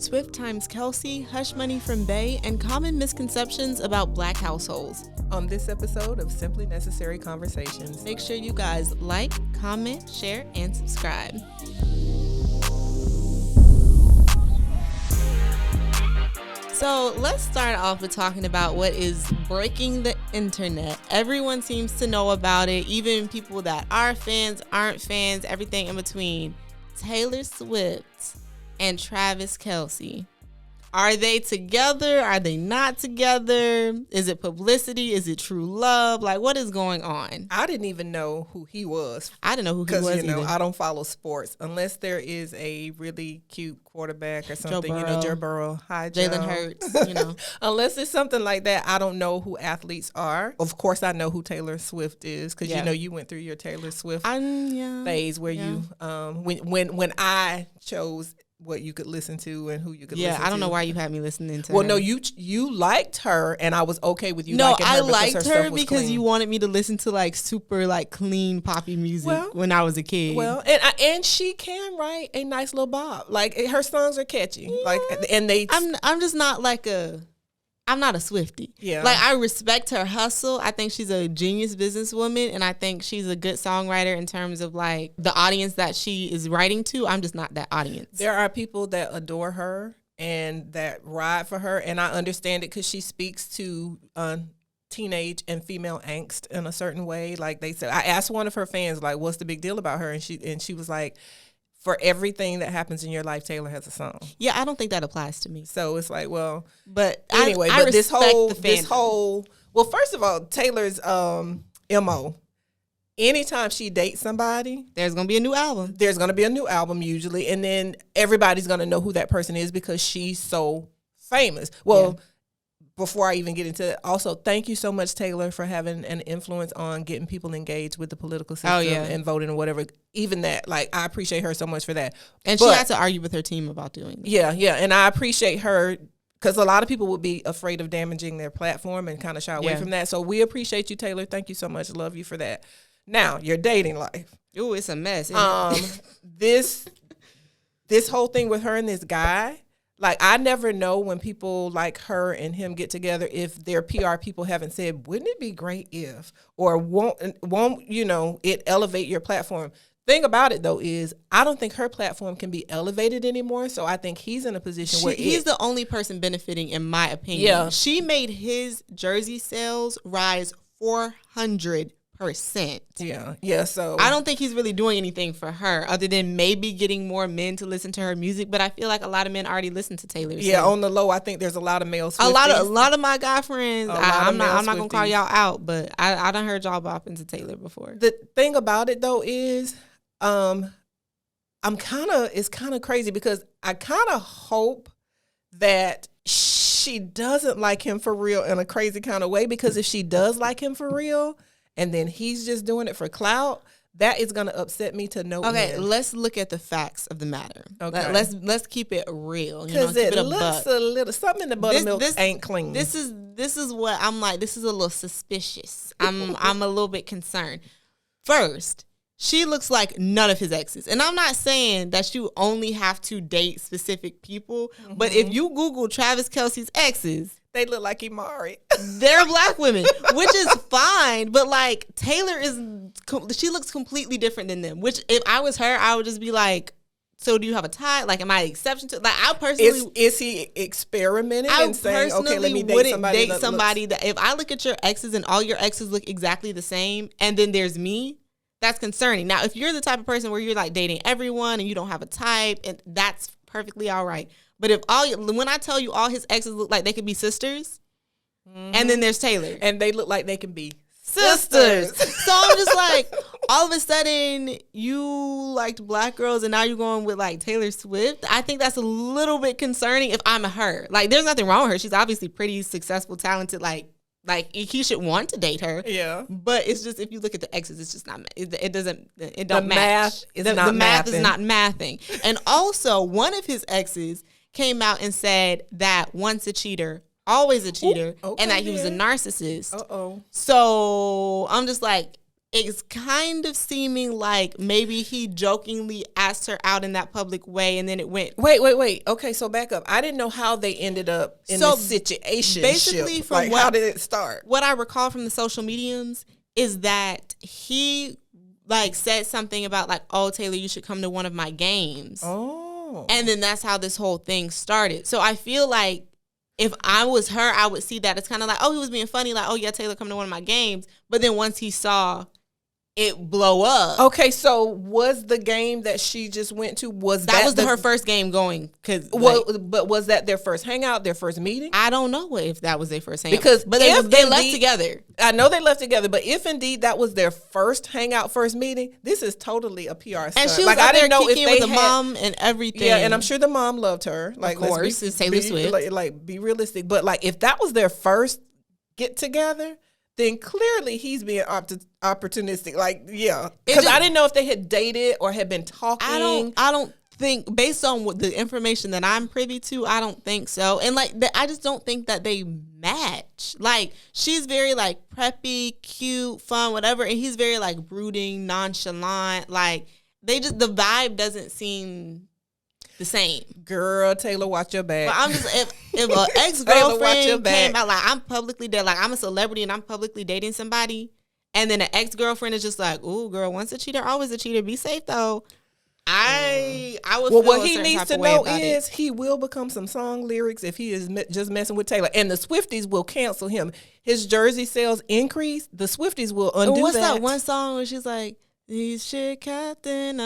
Swift times Kelce, Hush Money from Bay, and common misconceptions about Black households. On this episode of Simply Necessary Conversations. Make sure you guys like, comment, share, and subscribe. So let's start off with talking about what is breaking the internet. Everyone seems to know about it, even people that are fans, aren't fans, everything in between. Taylor Swift and Travis Kelce. Are they together? Are they not together? Is it publicity? Is it true love? Like, what is going on? I didn't even know who he was. I didn't know who he was either. I don't follow sports unless there is a really cute quarterback or something. Joe Burrow. Hi, Joe. Jalen Hurts, Unless it's something like that, I don't know who athletes are. Of course, I know who Taylor Swift is because you went through your Taylor Swift phase where you when I chose what you could listen to and who you could listen to. Yeah, I don't know why you had me listening to her. Well, no, you liked her, and I was okay with you liking her. No, I liked her because you wanted me to listen to like super like clean poppy music when I was a kid. Well, and she can write a nice little bop. Like her songs are catchy. Yeah. Like and they. I'm just not like I'm not a Swiftie. Yeah. Like, I respect her hustle. I think she's a genius businesswoman, and I think she's a good songwriter in terms of, like, the audience that she is writing to. I'm just not that audience. There are people that adore her and that ride for her, and I understand it because she speaks to teenage and female angst in a certain way. Like they said, I asked one of her fans, like, what's the big deal about her? And she was like, for everything that happens in your life, Taylor has a song. Yeah, I don't think that applies to me. So it's like, well, but anyway, I this whole, well, first of all, Taylor's MO. Anytime she dates somebody, there's gonna be a new album. There's gonna be a new album usually, and then everybody's gonna know who that person is because she's so famous. Well. Yeah. Before I even get into it, also, thank you so much, Taylor, for having an influence on getting people engaged with the political system and voting or whatever. Even that, like, I appreciate her so much for that. And she had to argue with her team about doing that. Yeah, and I appreciate her because a lot of people would be afraid of damaging their platform and kind of shy away from that. So we appreciate you, Taylor. Thank you so much. Love you for that. Now, your dating life. Ooh, it's a mess. This whole thing with her and this guy. Like, I never know when people like her and him get together if their PR people haven't said, wouldn't it be great if, or won't it elevate your platform? Thing about it, though, is I don't think her platform can be elevated anymore. So I think he's in a position where he's the only person benefiting, in my opinion. Yeah. She made his jersey sales rise 400%. Yeah. So I don't think he's really doing anything for her other than maybe getting more men to listen to her music. But I feel like a lot of men already listen to Taylor. Yeah, on the low, I think there's a lot of male Swifties. A lot of my guy friends. I'm not gonna call y'all out, but I done heard y'all bopping to Taylor before. The thing about it though is, it's kind of crazy because I kind of hope that she doesn't like him for real in a crazy kind of way, because if she does like him for real and then he's just doing it for clout, that is going to upset me to no end. Okay, let's look at the facts of the matter. Okay. Let's keep it real. Because it looks a little, something in the buttermilk ain't clean. This is what I'm like, this is a little suspicious. I'm a little bit concerned. First, she looks like none of his exes. And I'm not saying that you only have to date specific people, but if you Google Travis Kelce's exes, they look like Imari. They're Black women, which is fine. But like Taylor she looks completely different than them. Which if I was her, I would just be like, so do you have a tie? Like, am I an exception to? Like, I personally is he experimenting and saying, okay, let me date somebody that if I look at your exes and all your exes look exactly the same, and then there's me. That's concerning. Now, if you're the type of person where you're like dating everyone and you don't have a type, and that's perfectly all right. But when I tell you all his exes look like they could be sisters, and then there's Taylor. And they look like they can be sisters. So I'm just like, all of a sudden you liked Black girls and now you're going with like Taylor Swift. I think that's a little bit concerning if I'm her. Like, there's nothing wrong with her. She's obviously pretty successful, talented, like he should want to date her. Yeah. But it's just, if you look at the exes, it's just not, it don't the match. The math is not mathing. And also, one of his exes came out and said that once a cheater, always a cheater, and that he was a narcissist. Uh-oh. So I'm just like, it's kind of seeming like maybe he jokingly asked her out in that public way, and then it went. Wait. Okay, so back up. I didn't know how they ended up in this situation. Basically, from how did it start? What I recall from the social mediums is that he like said something about like, oh, Taylor, you should come to one of my games. Oh. And then that's how this whole thing started. So I feel like if I was her, I would see that it's kind of like, oh, he was being funny, like, oh yeah, Taylor, come to one of my games. But then once he saw it blow up. Okay, so was the game that she just went to, was her first game going? But was that their first hangout, their first meeting? I don't know if that was their first hangout. But they left together. I know they left together, but if indeed that was their first hangout, first meeting, this is totally a PR stunt. And she was I didn't know if they with the mom and everything. Yeah, and I'm sure the mom loved her. Like, of course, it's Taylor Swift. Like, be realistic. But like, if that was their first get together, then clearly he's being opportunistic. Like, yeah. Because I didn't know if they had dated or had been talking. I don't think, based on what the information that I'm privy to, I don't think so. And like, I just don't think that they match. Like, she's very like preppy, cute, fun, whatever. And he's very like brooding, nonchalant. Like, the vibe doesn't seem the same. Girl, Taylor, watch your back. But I'm just, if an ex-girlfriend came out, like, I'm publicly dating, like, I'm a celebrity and I'm publicly dating somebody, and then an ex-girlfriend is just like, ooh, girl, once a cheater, always a cheater. Be safe, though. I would feel what he needs to know is he will become some song lyrics if he is just messing with Taylor. And the Swifties will cancel him. His jersey sales increase. The Swifties will undo that. What's that one song where she's like, he's cheer captain.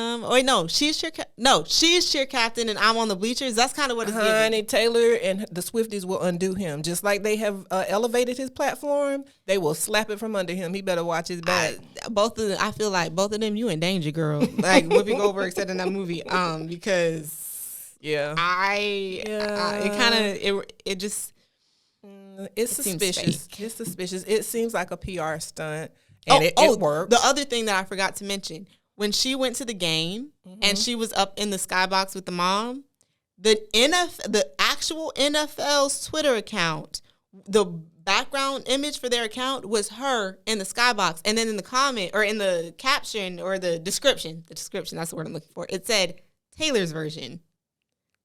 She's cheer captain, and I'm on the bleachers. That's kind of what it's giving. Honey, Taylor and the Swifties will undo him, just like they have elevated his platform. They will slap it from under him. He better watch his back. I feel like both of them, you in danger, girl. Like Whoopi Goldberg said in that movie. Because it's suspicious. It's suspicious. It seems like a PR stunt. And it worked. The other thing that I forgot to mention, when she went to the game and she was up in the skybox with the mom, the actual NFL's Twitter account, the background image for their account was her in the skybox. And then in the comment or in the caption or the description, that's the word I'm looking for, it said Taylor's version.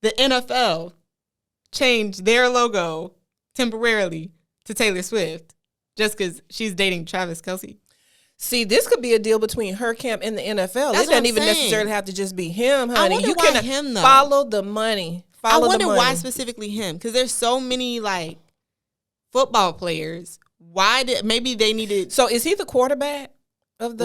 The NFL changed their logo temporarily to Taylor Swift just because she's dating Travis Kelce. See, this could be a deal between her camp and the NFL. It doesn't even necessarily have to just be him, honey. I wonder you why can him, though. Follow the money. I wonder why specifically him, because there's so many like football players. Maybe they needed? So is he the quarterback of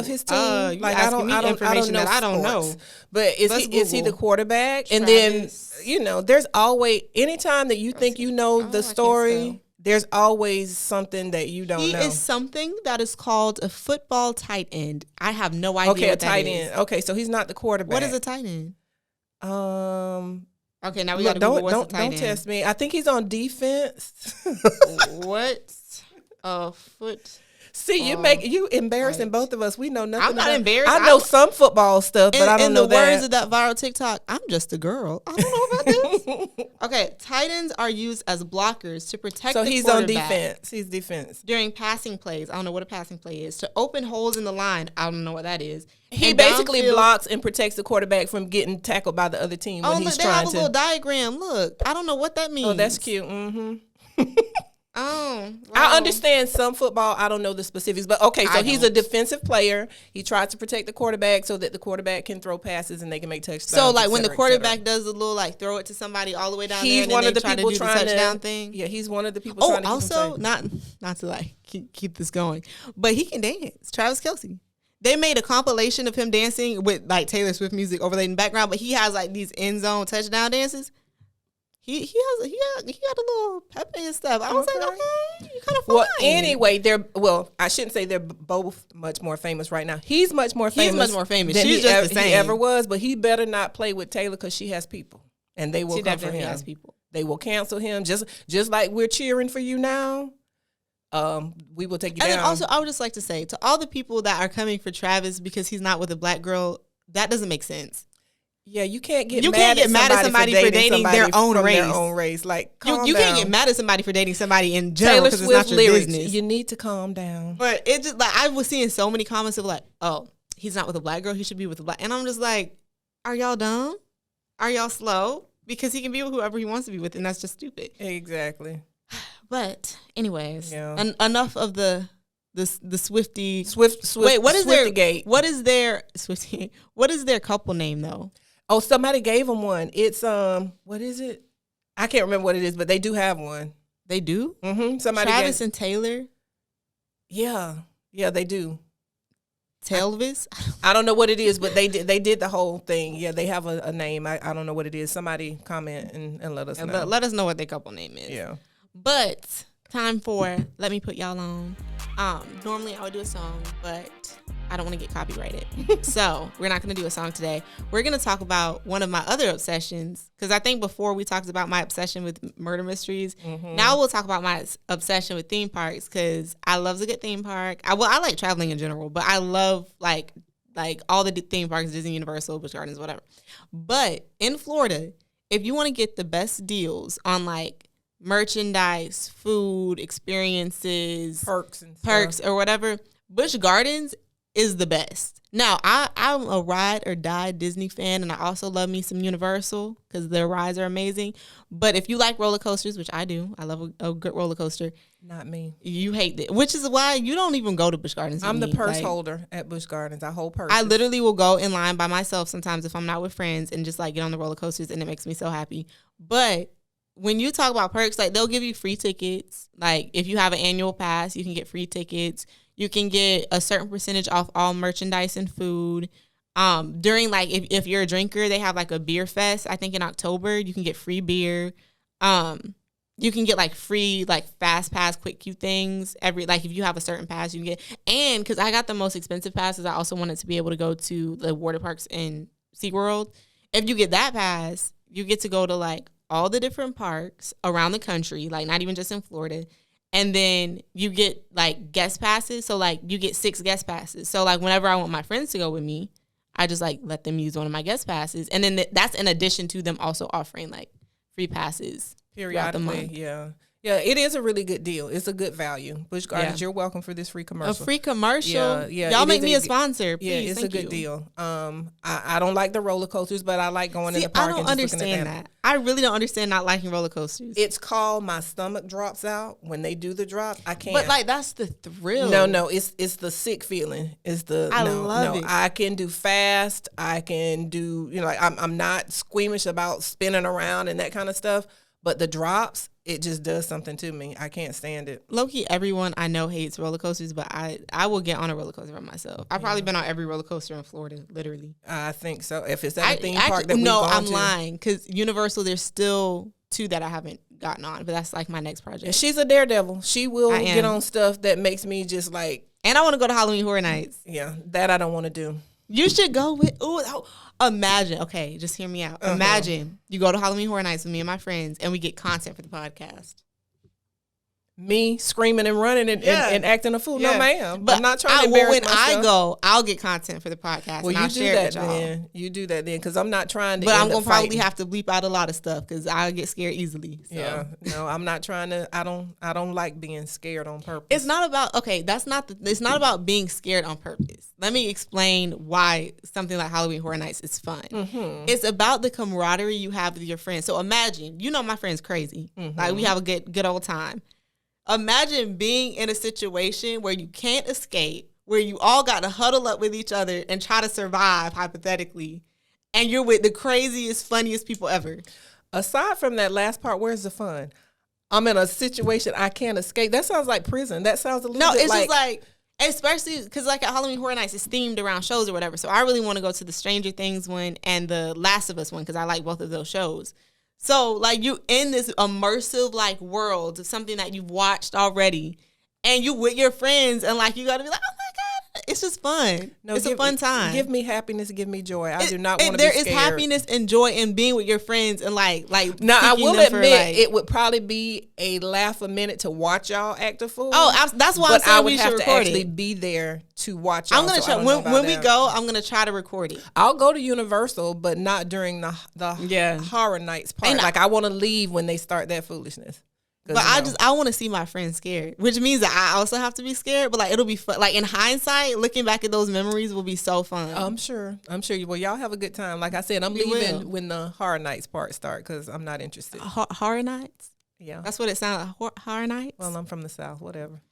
his team? Like I don't know. But is he the quarterback? Travis. And then there's always anytime that you think you know the story. There's always something that you don't know. He is something that is called a football tight end. I have no idea what that is. Okay, a tight end. Okay, so he's not the quarterback. What is a tight end? Okay, now we got to Google what's a tight end. Don't test me. I think he's on defense. What a foot... See, you embarrassing both of us. We know nothing. I'm not embarrassed. I know some football stuff, but I don't know that. In the words of that viral TikTok, I'm just a girl. I don't know about this. Okay, tight ends are used as blockers to protect the quarterback. So he's on defense. He's defense. During passing plays. I don't know what a passing play is. To open holes in the line. I don't know what that is. He basically blocks and protects the quarterback from getting tackled by the other team when he's trying to. They have a little diagram. Look, I don't know what that means. Oh, that's cute. Mm-hmm. Oh, wow. I understand some football. I don't know the specifics, but okay. So he's a defensive player. He tries to protect the quarterback so that the quarterback can throw passes and they can make touchdowns. So like when the quarterback does a little like throw it to somebody all the way down there, and one of the people trying to do the touchdown thing. Yeah, he's one of the people. Trying to also not to like keep this going, but he can dance. Travis Kelce. They made a compilation of him dancing with like Taylor Swift music overlaid in the background, but he has like these end zone touchdown dances. He got a little pep in his stuff. I was like, okay, you kind of fine. Well, anyway, I shouldn't say they're both much more famous right now. He's much more famous. Than She's just the same. He ever was, but he better not play with Taylor because she has people, and they will she come for him. Has people. They will cancel him just like we're cheering for you now. We will take you down. And then also, I would just like to say to all the people that are coming for Travis because he's not with a black girl, that doesn't make sense. Yeah, you can't get You mad can't get mad at somebody for dating their own from race. Their own race. Like, calm you down. can't get mad at somebody for dating somebody in general Taylor because it's not Swift your lyrics. business. You need to calm down. But it just like I was seeing so many comments of like, oh, he's not with a black girl, he should be with a black. And I'm just like, are y'all dumb? Are y'all slow? Because he can be with whoever he wants to be with, and that's just stupid. Exactly. But anyways, Yeah. Enough of the Swifty. Swift. Wait, what is their Gate? What is their Swifty? What is their couple name though? Oh, somebody gave them one. It's what is it? I can't remember what it is, but they do have one. They do. Mm-hmm. Somebody Travis and Taylor. Yeah, they do. Telvis. I don't know what it is, but they did the whole thing. Yeah, they have a name. I don't know what it is. Somebody comment and let us know. Let us know what their couple name is. Yeah. But time for Let Me Put Y'all On. Normally I would do a song, but I don't want to get copyrighted. So we're not going to do a song today. We're going to talk about one of my other obsessions, because I think before we talked about my obsession with murder mysteries. Mm-hmm. Now we'll talk about my obsession with theme parks, because I love a good theme park. I like traveling in general, but I love like all the theme parks, Disney, Universal, Busch Gardens, whatever. But in Florida, if you want to get the best deals on like merchandise, food, experiences, perks or whatever, Busch Gardens is the best. Now, I'm a ride or die Disney fan, and I also love me some Universal because their rides are amazing. But if you like roller coasters, which I do, I love a good roller coaster. Not me. You hate it, which is why you don't even go to Busch Gardens. I'm the purse holder at Busch Gardens. I hold purses. I literally will go in line by myself sometimes if I'm not with friends and just like get on the roller coasters, and it makes me so happy. But when you talk about perks, like they'll give you free tickets. Like if you have an annual pass, you can get free tickets. You can get a certain percentage off all merchandise and food. During like if you're a drinker, they have like a beer fest. I think in October you can get free beer. You can get like free like fast pass, quick queue things. If you have a certain pass, you can get. And because I got the most expensive passes, I also wanted to be able to go to the water parks in SeaWorld. If you get that pass, you get to go to like all the different parks around the country, like not even just in Florida. And then you get like guest passes. So like you get 6 guest passes. So like whenever I want my friends to go with me, I just like let them use one of my guest passes. And then that's in addition to them also offering like free passes periodically. Yeah, it is a really good deal. It's a good value. Busch Gardens, You're welcome for this free commercial. A free commercial? Yeah. Y'all make me a sponsor, please. Yeah, it's a good deal. I don't like the roller coasters, but I like going in the park. I don't understand that. I really don't understand not liking roller coasters. It's called my stomach drops out when they do the drop. I can't. But like that's the thrill. No, it's the sick feeling. I love it. I can do fast. I can do I'm not squeamish about spinning around and that kind of stuff. But the drops, it just does something to me. I can't stand it. Low-key, everyone I know hates roller coasters, but I will get on a roller coaster by myself. I've probably been on every roller coaster in Florida, literally. I think so. If it's at a theme park that we've gone I'm to. lying, because Universal, there's still 2 that I haven't gotten on, but that's like my next project. And she's a daredevil. She will get on stuff that makes me just like. And I want to go to Halloween Horror Nights. Yeah, that I don't want to do. You should go with. Imagine. Okay, just hear me out. Imagine you go to Halloween Horror Nights with me and my friends, and we get content for the podcast. Me screaming and running and acting a fool. Yeah. No, ma'am. But I'm not trying to embarrass myself. I go, I'll get content for the podcast. Well, and I'll share it with y'all. You do that then, because I'm not trying to. But I'm gonna probably have to bleep out a lot of stuff because I get scared easily. So. Yeah, no, I'm not trying to. I don't like being scared on purpose. It's not about it's not about being scared on purpose. Let me explain why something like Halloween Horror Nights is fun. Mm-hmm. It's about the camaraderie you have with your friends. So imagine, my friend's crazy. Mm-hmm. Like we have a good old time. Imagine being in a situation where you can't escape, where you all got to huddle up with each other and try to survive, hypothetically, and you're with the craziest, funniest people ever. Aside from that last part, where's the fun? I'm in a situation I can't escape. That sounds like prison. That sounds a little bit it's just like, especially because like at Halloween Horror Nights, it's themed around shows or whatever. So I really want to go to the Stranger Things one and the Last of Us one because I like both of those shows. So, like, you in this immersive, like, world of something that you've watched already, and you with your friends, and, like, you got to be like, oh, my God. it's just fun. No, it's a fun time. Give me happiness, give me joy. I do not want to be There scared. is happiness and joy in being with your friends and like. Now I will admit like, it would probably be a laugh a minute to watch y'all act a fool. Oh, that's why I would have to actually be there to watch y'all. I'm gonna try when we go. I'm gonna try to record it. I'll go to Universal, but not during the horror nights part. And I want to leave when they start that foolishness. But I want to see my friends scared, which means that I also have to be scared. But like it'll be fun. Like in hindsight, looking back at those memories will be so fun. I'm sure. Well, y'all have a good time. Like I said, I'm leaving when the horror nights part start because I'm not interested. Horror nights. Yeah, that's what it sounds like. Horror nights. Well, I'm from the South. Whatever.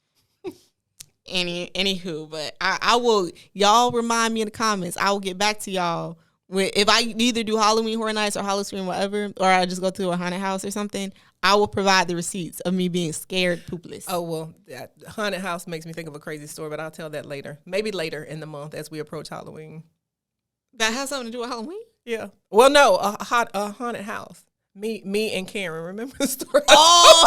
Anywho, but I will. Y'all remind me in the comments. I will get back to y'all. If I either do Halloween Horror Nights or Halloween whatever, or I just go to a haunted house or something, I will provide the receipts of me being scared poopless. Oh, well, that haunted house makes me think of a crazy story, but I'll tell that later. Maybe later in the month as we approach Halloween. That has something to do with Halloween? Yeah. Well, no, a haunted house. Me and Karen, remember the story? Oh!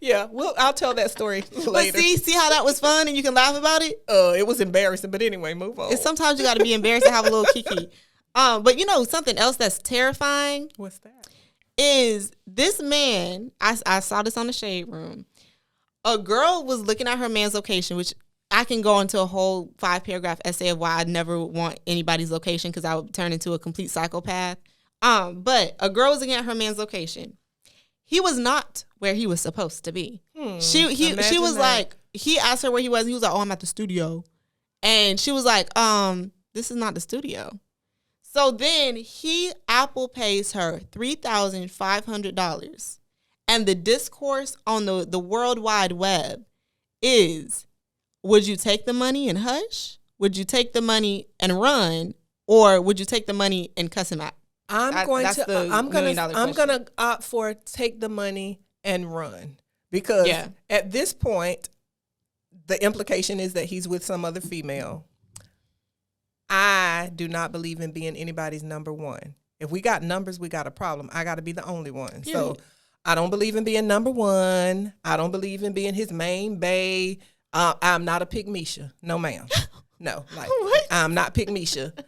Yeah, I'll tell that story later. But see how that was fun and you can laugh about it? It was embarrassing, but anyway, move on. Sometimes you got to be embarrassed to have a little kiki. But you know something else that's terrifying? What's that? Is this man, I saw this on the Shade Room. A girl was looking at her man's location, which I can go into a whole 5-paragraph essay of why I never want anybody's location because I would turn into a complete psychopath. But a girl was looking at her man's location. He was not where he was supposed to be. She was that. Like, he asked her where he was. And he was like, oh, I'm at the studio. And she was like, this is not the studio. So then he Apple pays her $3,500. And the discourse on the World Wide Web is, would you take the money and hush? Would you take the money and run? Or would you take the money and cuss him out? I'm gonna opt for take the money and run because at this point, the implication is that he's with some other female. I do not believe in being anybody's number one. If we got numbers, we got a problem. I got to be the only one. Yeah. So I don't believe in being number one. I don't believe in being his main bae. I'm not a pygmisha. No, ma'am. No, like I'm not pygmisha.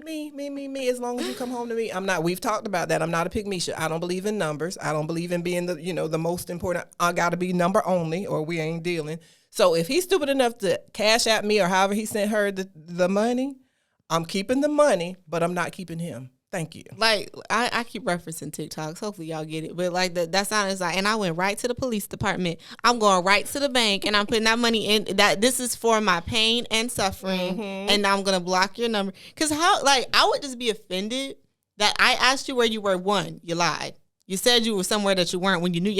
Me. As long as you come home to me, I'm not. We've talked about that. I'm not a pygmisha. I don't believe in numbers. I don't believe in being the most important. I got to be number only, or we ain't dealing. So if he's stupid enough to cash at me, or however he sent her the money, I'm keeping the money, but I'm not keeping him. Thank you. Like, I keep referencing TikToks. Hopefully y'all get it. But like that sounds like, and I went right to the police department. I'm going right to the bank and I'm putting that money in. That this is for my pain and suffering. And I'm going to block your number. Because I would just be offended that I asked you where you were. One, you lied. You said you were somewhere that you weren't when you knew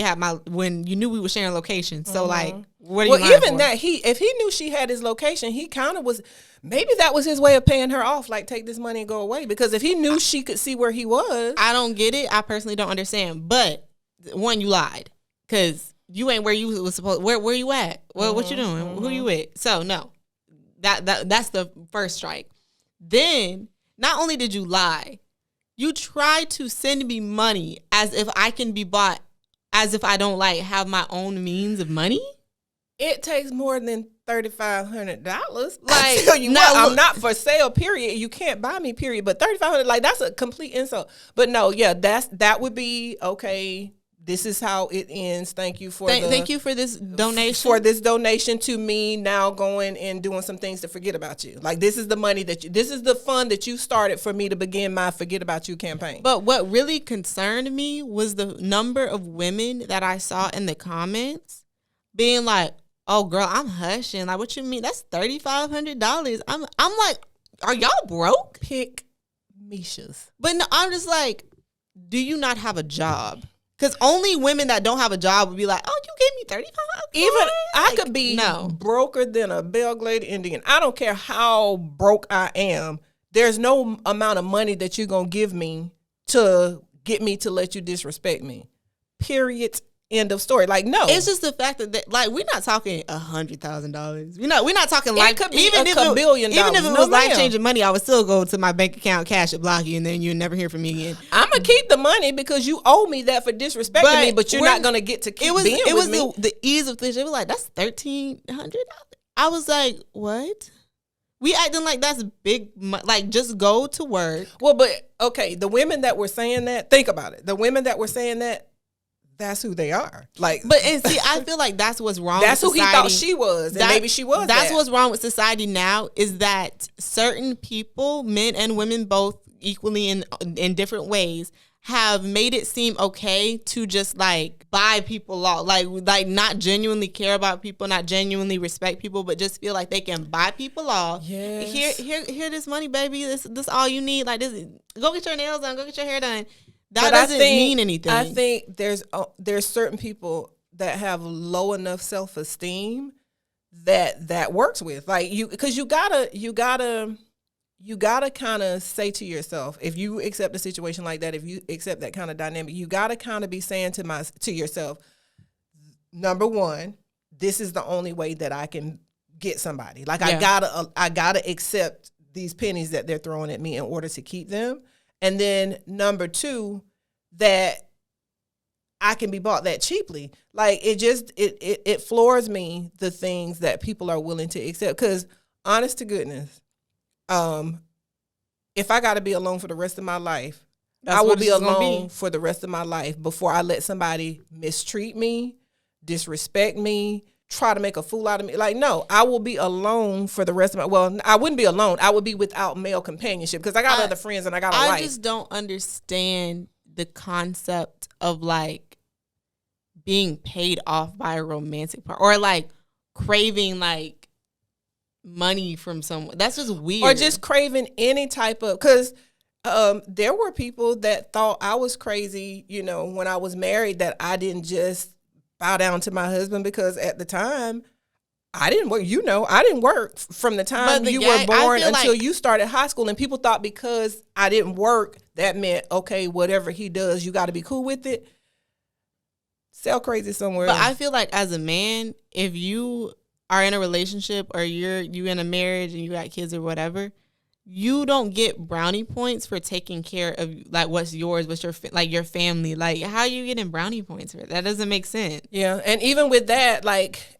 when you knew we were sharing locations. So like, what are you lying even for? That if he knew she had his location, he kind of was. Maybe that was his way of paying her off. Like, take this money and go away. Because if he knew she could see where he was, I don't get it. I personally don't understand. But one, you lied because you ain't where you was supposed. Where you at? Well, what you doing? Who you with? So no, that's the first strike. Then not only did you lie. You try to send me money as if I can be bought, as if I don't have my own means of money. It takes more than $3,500. Like, tell you what, I'm not for sale. Period. You can't buy me. Period. But $3,500, that's a complete insult. But no, yeah, that would be okay. This is how it ends. Thank you for this donation. For this donation to me now going and doing some things to forget about you. Like, this is the money this is the fund that you started for me to begin my Forget About You campaign. But what really concerned me was the number of women that I saw in the comments being like, oh girl, I'm hushing. Like, what you mean? That's $3,500. I'm like, are y'all broke? Pick Mishas. But no, I'm just like, do you not have a job? Because only women that don't have a job would be like, oh, you gave me $35. Even I could be broker than a Belgrade Indian. I don't care how broke I am. There's no amount of money that you're going to give me to get me to let you disrespect me. Period. End of story. Like, no. It's just the fact that like, we're not talking $100,000. We're not talking like, it could be even if $1 billion. Even if it was life-changing money, I would still go to my bank account, cash it, block you, and then you'll never hear from me again. I'm going to keep the money because you owe me that for disrespecting me, but you're not going to get to keep being with me. The ease of things. It was like, that's $1,300. I was like, what? We acting like that's big, like just go to work. Well, but okay, the women that were saying that, think about it. The women that were saying that, that's who they are. Like, but and see, I feel like that's what's wrong. That's with who he thought she was, and maybe she was. That's what's wrong with society now is that certain people, men and women, both equally in different ways, have made it seem okay to just like buy people off, like not genuinely care about people, not genuinely respect people, but just feel like they can buy people off. Yes. Here, this money, baby. This all you need. Like this, go get your nails done, go get your hair done. That doesn't mean anything. I think there's certain people that have low enough self-esteem that works with, like, you, because you gotta kind of say to yourself, if you accept a situation like that, if you accept that kind of dynamic, you gotta kind of be saying to yourself, number one, this is the only way that I can get somebody. Like, yeah. I gotta accept these pennies that they're throwing at me in order to keep them. And then number two, that I can be bought that cheaply. Like, it floors me, the things that people are willing to accept. Because honest to goodness, if I got to be alone for the rest of my life, I will be alone for the rest of my life before I let somebody mistreat me, disrespect me, try to make a fool out of me. Like, no, I will be alone for the rest of my, well, I wouldn't be alone. I would be without male companionship because I got other friends and I got a life. I just don't understand the concept of like being paid off by a romantic partner or like craving like money from someone. That's just weird. Or just craving any type of, because there were people that thought I was crazy, you know, when I was married, that I didn't just bow down to my husband, because at the time I didn't work. You know, I didn't work from the time you were born until you started high school, and people thought because I didn't work, that meant, okay, whatever he does, you got to be cool with it. Sell crazy somewhere. But I feel like as a man, if you are in a relationship or you're in a marriage and you got kids or whatever, you don't get brownie points for taking care of like what's yours, what's your like your family. Like, how are you getting brownie points for it? That doesn't make sense. Yeah, and even with that, like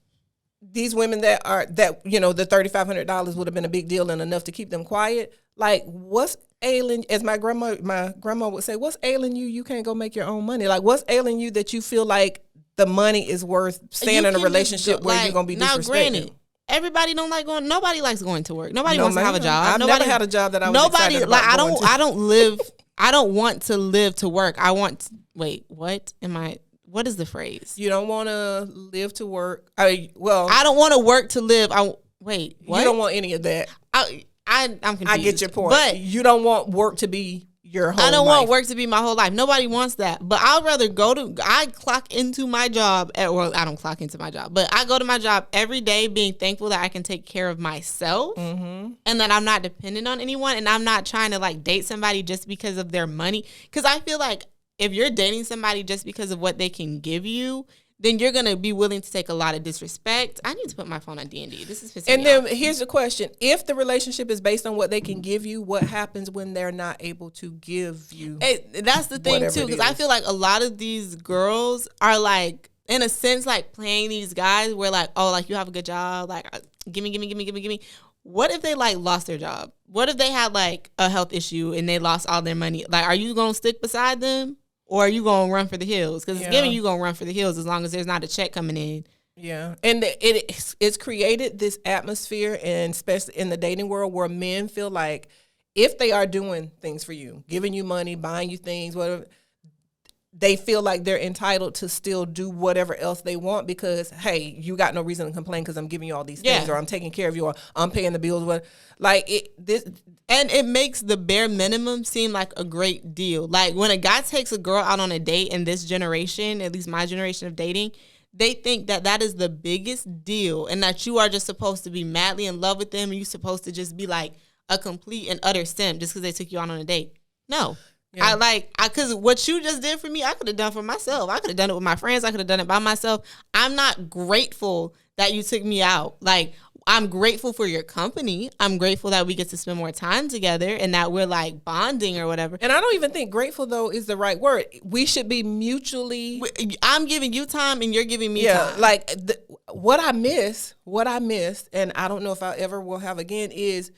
these women that you know, the $3,500 would have been a big deal and enough to keep them quiet. Like, what's ailing? As my grandma would say, what's ailing you? You can't go make your own money. Like, what's ailing you that you feel like the money is worth staying in a relationship where you're gonna be disrespected? Now, granted, everybody don't like going. Nobody likes going to work. Nobody wants to have a job. I've never had a job that I was excited about. I don't want to live to work. Wait, what am I? What is the phrase? You don't want to live to work. I don't want to work to live. Wait, what? You don't want any of that. I'm confused. I get your point. But you don't want work to be your whole life. I don't want work to be my whole life. Nobody wants that. But I'd rather I clock into my job I don't clock into my job, but I go to my job every day being thankful that I can take care of myself, and that I'm not dependent on anyone, and I'm not trying to like date somebody just because of their money. Because I feel like if you're dating somebody just because of what they can give you, then you're going to be willing to take a lot of disrespect. I need to put my phone on D&D. This is pissing me off. And then here's the question. If the relationship is based on what they can give you, what happens when they're not able to give you? That's the thing, too, because I feel like a lot of these girls are, like, in a sense, like, playing these guys where, like, oh, like, you have a good job. Like, give me. What if they, like, lost their job? What if they had, like, a health issue and they lost all their money? Like, are you going to stick beside them? Or are you going to run for the hills? Because it's giving you going to run for the hills as long as there's not a check coming in. Yeah. And it's created this atmosphere, and especially in the dating world, where men feel like if they are doing things for you, giving you money, buying you things, whatever, they feel like they're entitled to still do whatever else they want because, hey, you got no reason to complain because I'm giving you all these things, or I'm taking care of you, or I'm paying the bills. And it makes the bare minimum seem like a great deal. Like when a guy takes a girl out on a date in this generation, at least my generation of dating, they think that that is the biggest deal, and that you are just supposed to be madly in love with them, and you're supposed to just be like a complete and utter simp just because they took you out on a date. No. Yeah. Because what you just did for me, I could have done for myself. I could have done it with my friends. I could have done it by myself. I'm not grateful that you took me out. Like, I'm grateful for your company. I'm grateful that we get to spend more time together and that we're like bonding or whatever. And I don't even think grateful though is the right word. We should be mutually. I'm giving you time and you're giving me time. Like what I miss, and I don't know if I ever will have again, is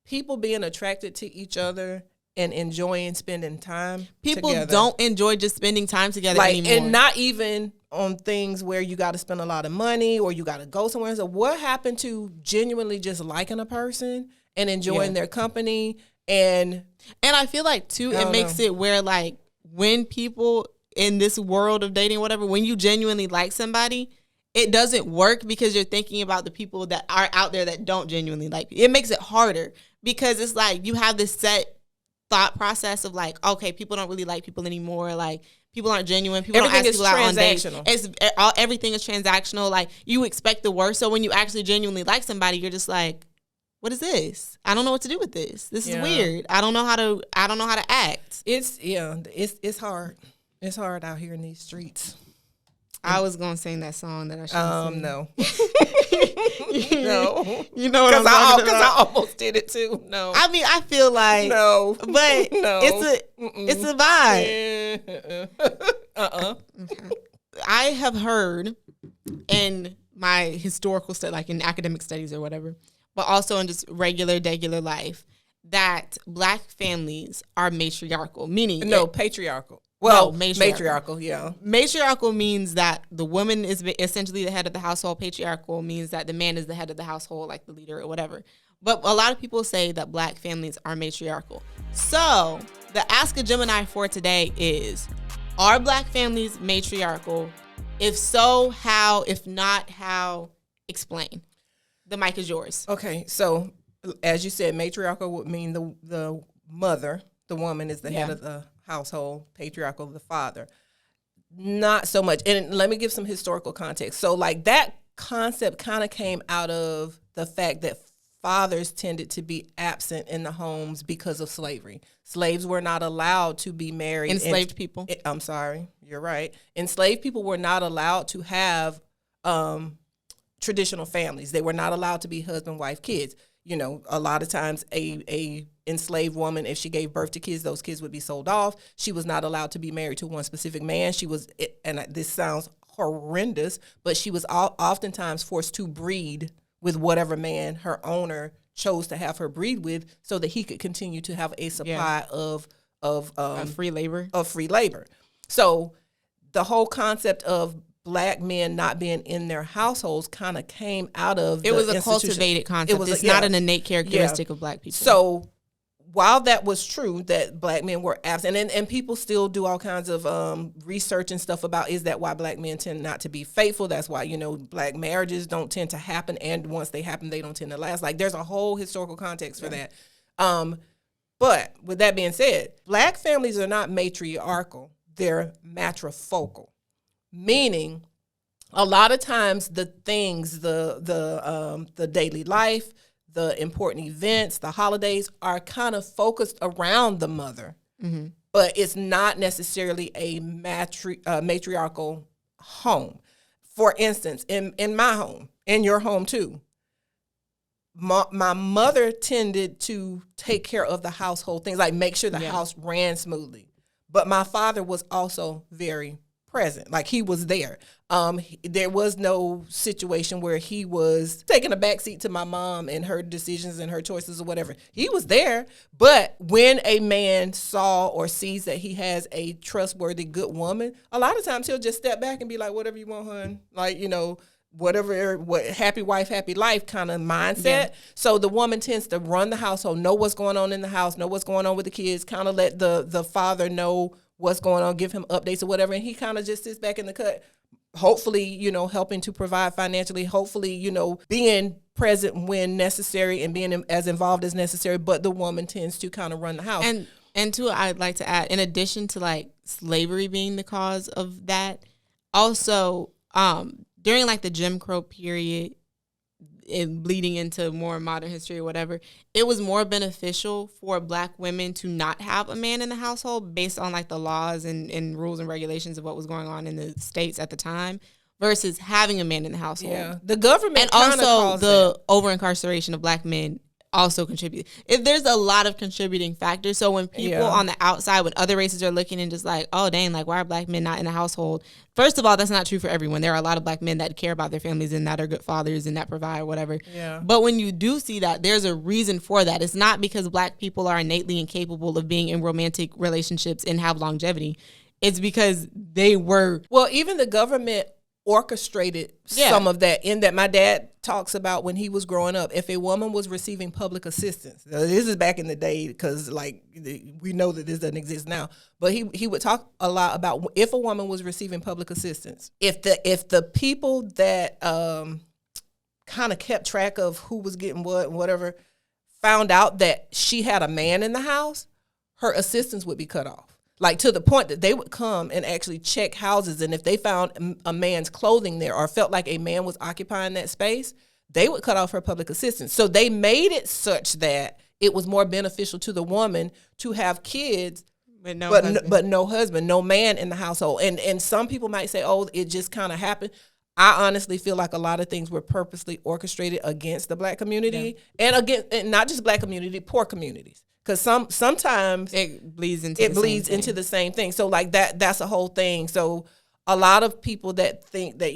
people being attracted to each other and enjoying spending time People together. don't enjoy just spending time together like anymore. And not even on things where you got to spend a lot of money or you got to go somewhere. So what happened to genuinely just liking a person and enjoying their company? And I feel like too, it makes it where like when people in this world of dating, whatever, when you genuinely like somebody, it doesn't work because you're thinking about the people that are out there that don't genuinely like you. It makes it harder because it's like you have this set thought process of like, okay, people don't really like people anymore. Like people aren't genuine. People don't ask people out on dates. Everything is transactional. Like you expect the worst. So when you actually genuinely like somebody, you're just like, what is this? I don't know what to do with this. This is weird. I don't know how to act. It's hard. It's hard out here in these streets. I was gonna sing that song that I should sing. No. No. You know what I'm talking about? Because I almost did it too. No. I mean, I feel like no. But no. It's a vibe. Okay. I have heard in my historical study, like in academic studies or whatever, but also in just regular life, that Black families are matriarchal, meaning patriarchal. Well, no, matriarchal, yeah. Matriarchal means that the woman is essentially the head of the household. Patriarchal means that the man is the head of the household, like the leader or whatever. But a lot of people say that Black families are matriarchal. So the Ask a Gemini for today is, are Black families matriarchal? If so, how? If not, how? Explain. The mic is yours. Okay, so as you said, matriarchal would mean the mother, the woman is the head of the household, patriarchal, the father. Not so much. And let me give some historical context. So like that concept kind of came out of the fact that fathers tended to be absent in the homes because of slavery. Slaves were not allowed to be married. Enslaved people. I'm sorry, you're right. Enslaved people were not allowed to have traditional families. They were not allowed to be husband, wife, kids. You know, a lot of times a enslaved woman, if she gave birth to kids, those kids would be sold off. She was not allowed to be married to one specific man. She was, and this sounds horrendous, but she was oftentimes forced to breed with whatever man her owner chose to have her breed with, so that he could continue to have a supply of free labor. So the whole concept of Black men not being in their households kind of came out of it was a cultivated concept. It's not an innate characteristic of Black people. So while that was true, that Black men were absent, and people still do all kinds of research and stuff about, is that why Black men tend not to be faithful? That's why, Black marriages don't tend to happen, and once they happen, they don't tend to last. Like, there's a whole historical context for that. But with that being said, Black families are not matriarchal. They're matrifocal. Meaning, a lot of times the things, the daily life, the important events, the holidays are kind of focused around the mother, but it's not necessarily a matriarchal home. For instance, in my home, in your home too, my mother tended to take care of the household things, like make sure the house ran smoothly. But my father was also very present. Like, he was there. There was no situation where he was taking a backseat to my mom and her decisions and her choices or whatever. He was there. But when a man saw or sees that he has a trustworthy, good woman, a lot of times he'll just step back and be like, whatever you want, hun. Like, what happy wife, happy life kind of mindset. Yeah. So the woman tends to run the household, know what's going on in the house, know what's going on with the kids, kind of let the father know what's going on, give him updates or whatever, and he kind of just sits back in the cut, hopefully, helping to provide financially, hopefully, being present when necessary and being as involved as necessary, but the woman tends to kind of run the house. And too, I'd like to add, in addition to like slavery being the cause of that, also during like the Jim Crow period and bleeding into more modern history or whatever, it was more beneficial for Black women to not have a man in the household based on like the laws and rules and regulations of what was going on in the states at the time versus having a man in the household. Yeah, the government and also the over incarceration of Black men also contribute. If there's a lot of contributing factors. So when people on the outside, when other races are looking and just like, oh dang, like why are black men not in the household? First of all, that's not true for everyone. There are a lot of black men that care about their families and that are good fathers and that provide whatever. Yeah. But when you do see that, there's a reason for that. It's not because black people are innately incapable of being in romantic relationships and have longevity. It's because they were. Well, even the government orchestrated some of that, in that my dad talks about when he was growing up, if a woman was receiving public assistance, this is back in the day, because like we know that this doesn't exist now, but he would talk a lot about if a woman was receiving public assistance, if the people that kind of kept track of who was getting what and whatever found out that she had a man in the house, her assistance would be cut off. Like to the point that they would come and actually check houses, and if they found a man's clothing there or felt like a man was occupying that space, they would cut off her public assistance. So they made it such that it was more beneficial to the woman to have kids, but no husband, no man in the household. And some people might say, oh, it just kind of happened. I honestly feel like a lot of things were purposely orchestrated against the black community, and not just black community, poor communities. Because sometimes it bleeds into the same thing. So like that's a whole thing. So a lot of people that think that,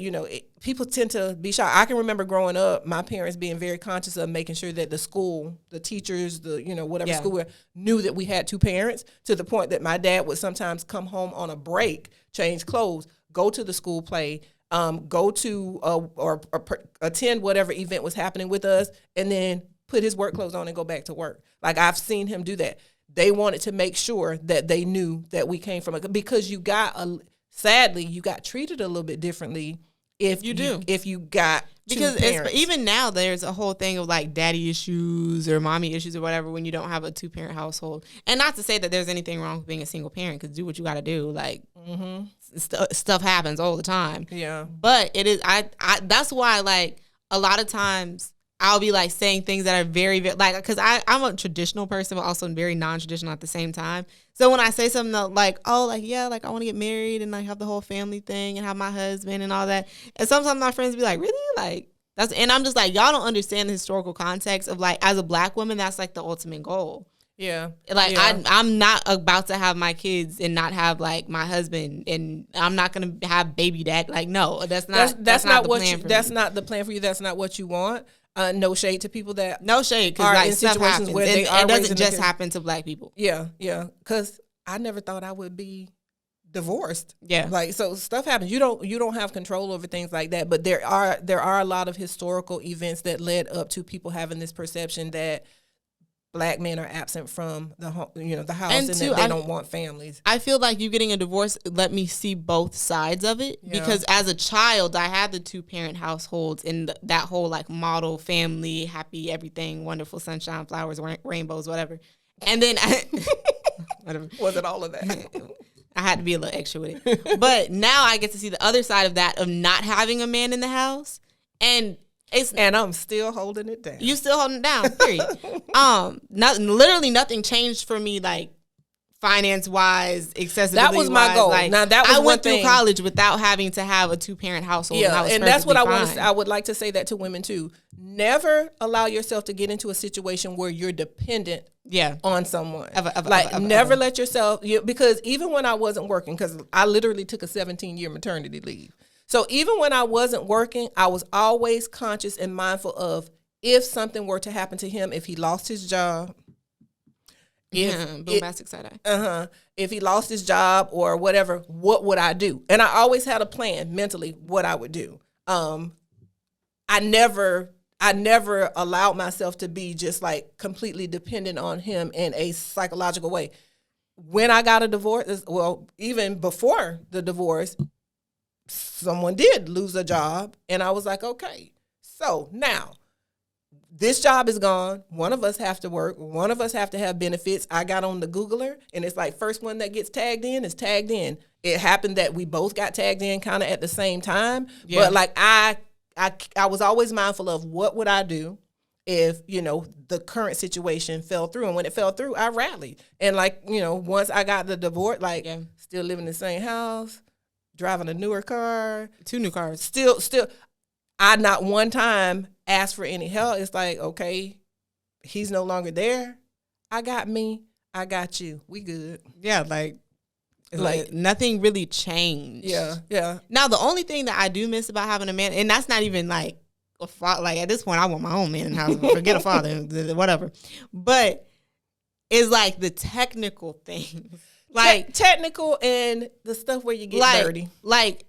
people tend to be shy. I can remember growing up, my parents being very conscious of making sure that the school, the teachers, whatever school were, knew that we had two parents, to the point that my dad would sometimes come home on a break, change clothes, go to the school play, go to or attend whatever event was happening with us, and then put his work clothes on and go back to work. Like I've seen him do that. They wanted to make sure that they knew that we came from because sadly you got treated a little bit differently if you got because even now there's a whole thing of like daddy issues or mommy issues or whatever when you don't have a 2-parent household. And not to say that there's anything wrong with being a single parent, because do what you got to do. Like stuff happens all the time. Yeah, but it is I that's why like a lot of times I'll be like saying things that are very, very like, because I'm a traditional person, but also very non-traditional at the same time. So when I say something like, oh, like, yeah, like I want to get married and like have the whole family thing and have my husband and all that. And sometimes my friends be like, really? Like and I'm just like, y'all don't understand the historical context of like, as a black woman, that's like the ultimate goal. Yeah. Like I'm not about to have my kids and not have like my husband, and I'm not going to have baby dad. Like, no, that's not the plan for you. That's not what you want. No shade to people that because like in situations where it doesn't just happen to black people. Yeah. Because I never thought I would be divorced. Yeah, like so stuff happens. You don't have control over things like that. But there are a lot of historical events that led up to people having this perception that black men are absent from the home, the house, and that they don't want families. I feel like you getting a divorce let me see both sides of it, because as a child I had the 2-parent households and that whole like model family, happy, everything, wonderful, sunshine, flowers, rainbows, whatever. And then was it all of that? I had to be a little extra with it. But now I get to see the other side of that, of not having a man in the house, and I'm still holding it down. You still holding it down, period. Literally nothing changed for me, like finance-wise, accessibility-wise. That was my goal. Like, now, that was I went through college without having to have a 2-parent household. Yeah, and that's what I would like to say that to women too. Never allow yourself to get into a situation where you're dependent on someone. Never let yourself, because even when I wasn't working, because I literally took a 17-year maternity leave. So even when I wasn't working, I was always conscious and mindful of if something were to happen to him, if he lost his job. Bombastic side eye. If he lost his job or whatever, what would I do? And I always had a plan mentally what I would do. I never allowed myself to be just like completely dependent on him in a psychological way. When I got a divorce, well, even before the divorce, someone did lose a job, and I was like, okay, so now this job is gone. One of us have to work. One of us have to have benefits. I got on the Googler, and it's like first one that gets tagged in is tagged in. It happened that we both got tagged in kind of at the same time, but like I was always mindful of what would I do if, the current situation fell through. And when it fell through, I rallied. And like, once I got the divorce, still living in the same house, driving a newer car. 2 new cars. Still, I not one time asked for any help. It's like, okay, he's no longer there. I got me. I got you. We good. Yeah, like nothing really changed. Yeah. Now, the only thing that I do miss about having a man, and that's not even like like at this point, I want my own man in the house. Forget a father, whatever. But it's like the technical things. Like technical and the stuff where you get dirty. Like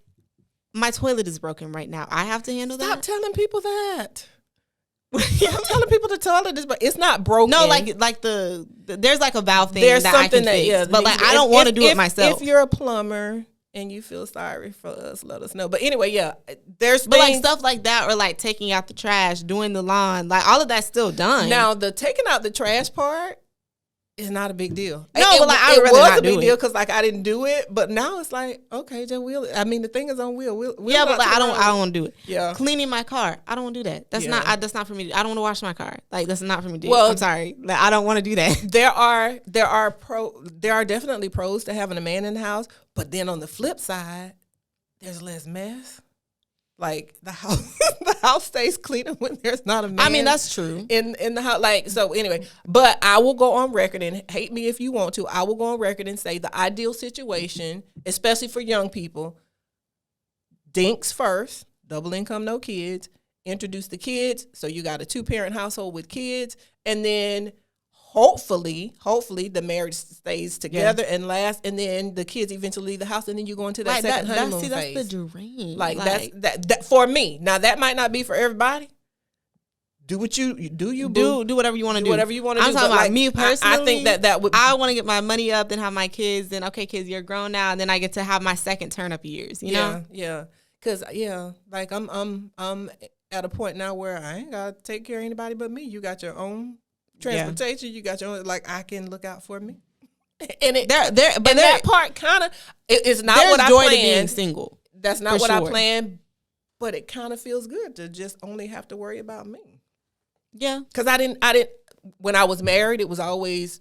my toilet is broken right now. I have to handle that. Stop telling people that. Stop telling people the toilet is broken. It's not broken. No, like there's like a valve thing there's that something I can fix. Yeah, but like I don't want to do it myself. If you're a plumber and you feel sorry for us, let us know. But anyway, yeah, there's but like stuff like that, or like taking out the trash, doing the lawn, like all of that's still done. Now the taking out the trash part is not a big deal. No, but like I would rather not do it. It was a big deal because like I didn't do it, but now it's like okay, just wheel it. I mean, the thing is on wheel. Yeah, but like I don't want to do it. Yeah, cleaning my car, I don't want to do that. That's not for me. I don't want to wash my car. Like that's not for me to do. Well, I'm sorry, like I don't want to do that. There are definitely pros to having a man in the house, but then on the flip side, there's less mess. Like the house stays cleaner when there's not a man. I mean, that's true. In the house, like so. Anyway, but I will go on record and hate me if you want to. I will go on record and say the ideal situation, especially for young people, dinks first, double income, no kids. Introduce the kids, so you got a 2-parent household with kids, and then hopefully the marriage stays together and lasts, and then the kids eventually leave the house, and then you go into that second honeymoon phase. That's the dream. Like that for me. Now that might not be for everybody. Do what you do. Do whatever you want to do. Whatever you want to do. I'm talking about me personally. I think that would. I want to get my money up, then have my kids. Then okay, kids, you're grown now, and then I get to have my second turn up years. You know? Yeah. Because like I'm at a point now where I ain't gotta take care of anybody but me. You got your own transportation. You got your own. Like I can look out for me. And that part kind of it's not what I planned. To being single. That's not what I planned. But it kind of feels good to just only have to worry about me. Yeah, because I didn't. When I was married, it was always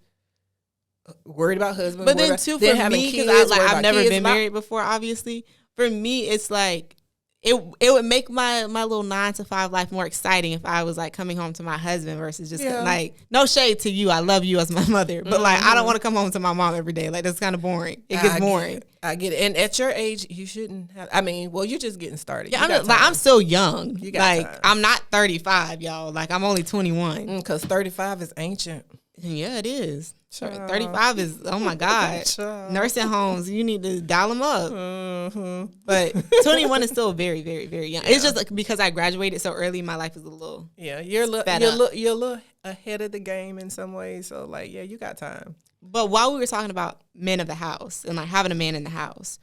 worried about husband. But then too, for me, because I've never been married before. Obviously, for me, it's like it would make my little 9 to 5 life more exciting if I was like coming home to my husband versus just like no shade to you. I love you as my mother, but like I don't want to come home to my mom every day. Like that's kind of boring. It gets boring. I get it. And at your age, you shouldn't have. I mean, well, you're just getting started. Yeah, I'm still young. You got time. I'm not 35, y'all. Like I'm only 21. Because 35 is ancient. Yeah, it is. Sure. 35 is, oh my God. Nursing homes, you need to dial them up. Mm-hmm. But 21 is still very, very, very young. Yeah. It's just like because I graduated so early, my life is a little. Yeah, you're a little ahead of the game in some ways. So, like, yeah, you got time. But while we were talking about men of the house and like having a man in the house,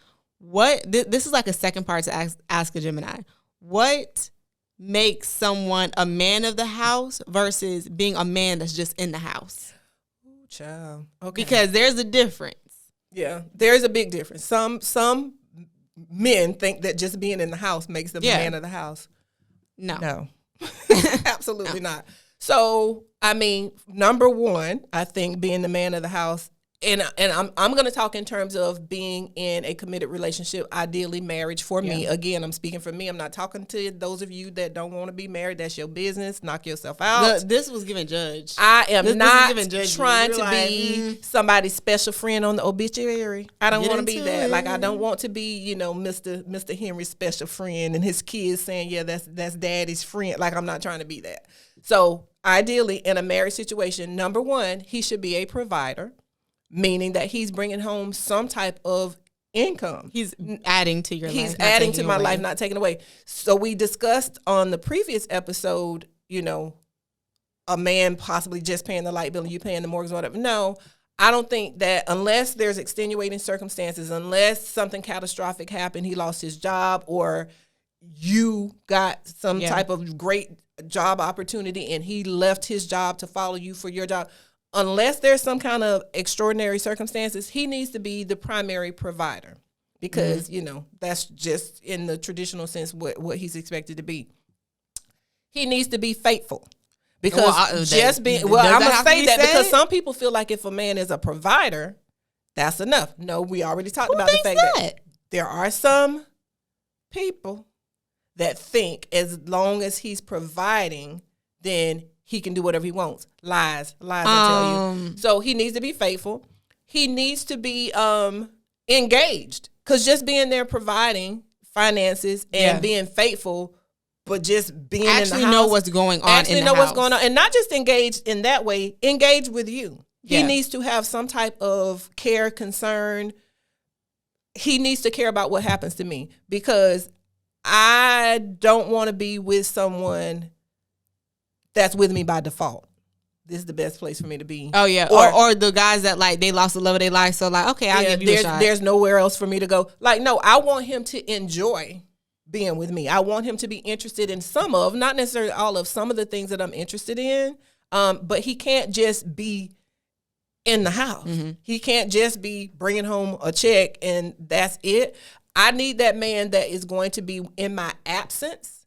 this is like a second part to ask a Gemini. What makes someone a man of the house versus being a man that's just in the house? Ooh, child. Okay. Because there's a difference. Yeah, there's a big difference. Some men think that just being in the house makes them a man of the house. No. Absolutely not. So, I mean, number one, I think being the man of the house, and I'm going to talk in terms of being in a committed relationship, ideally marriage for me. Again, I'm speaking for me. I'm not talking to those of you that don't want to be married. That's your business. Knock yourself out. This was given judge. I am not trying to be somebody's special friend on the obituary. I don't want to be that. Like, I don't want to be, Mr. Henry's special friend and his kids saying, yeah, that's daddy's friend. Like, I'm not trying to be that. So, ideally, in a marriage situation, number one, he should be a provider. Meaning that he's bringing home some type of income. He's adding to your life. He's adding to my life, not taking away. So we discussed on the previous episode, a man possibly just paying the light bill and you paying the mortgage or whatever. No, I don't think that unless there's extenuating circumstances, unless something catastrophic happened, he lost his job or you got some type of great job opportunity and he left his job to follow you for your job. Unless there's some kind of extraordinary circumstances, he needs to be the primary provider because, that's just in the traditional sense what he's expected to be. He needs to be faithful because I'm going to say that because some people feel like if a man is a provider, that's enough. No, we already talked about the fact that there are some people that think as long as he's providing, then he can do whatever he wants. Lies, I tell you. So he needs to be faithful. He needs to be engaged, because just being there providing finances and being faithful, but just being actually in the house, know what's going on. Actually in know the what's house. going on, and not just engaged in that way. Engage with you. He Yeah. needs to have some type of care, concern. He needs to care about what happens to me, because I don't want to be with someone that's with me by default. This is the best place for me to be. Oh yeah, or the guys that like they lost the love of their life, so like, okay, I'll give you a shot. There's nowhere else for me to go. Like, no, I want him to enjoy being with me. I want him to be interested in some of, not necessarily all of, some of the things that I'm interested in. But he can't just be in the house. Mm-hmm. He can't just be bringing home a check and that's it. I need that man that is going to be, in my absence,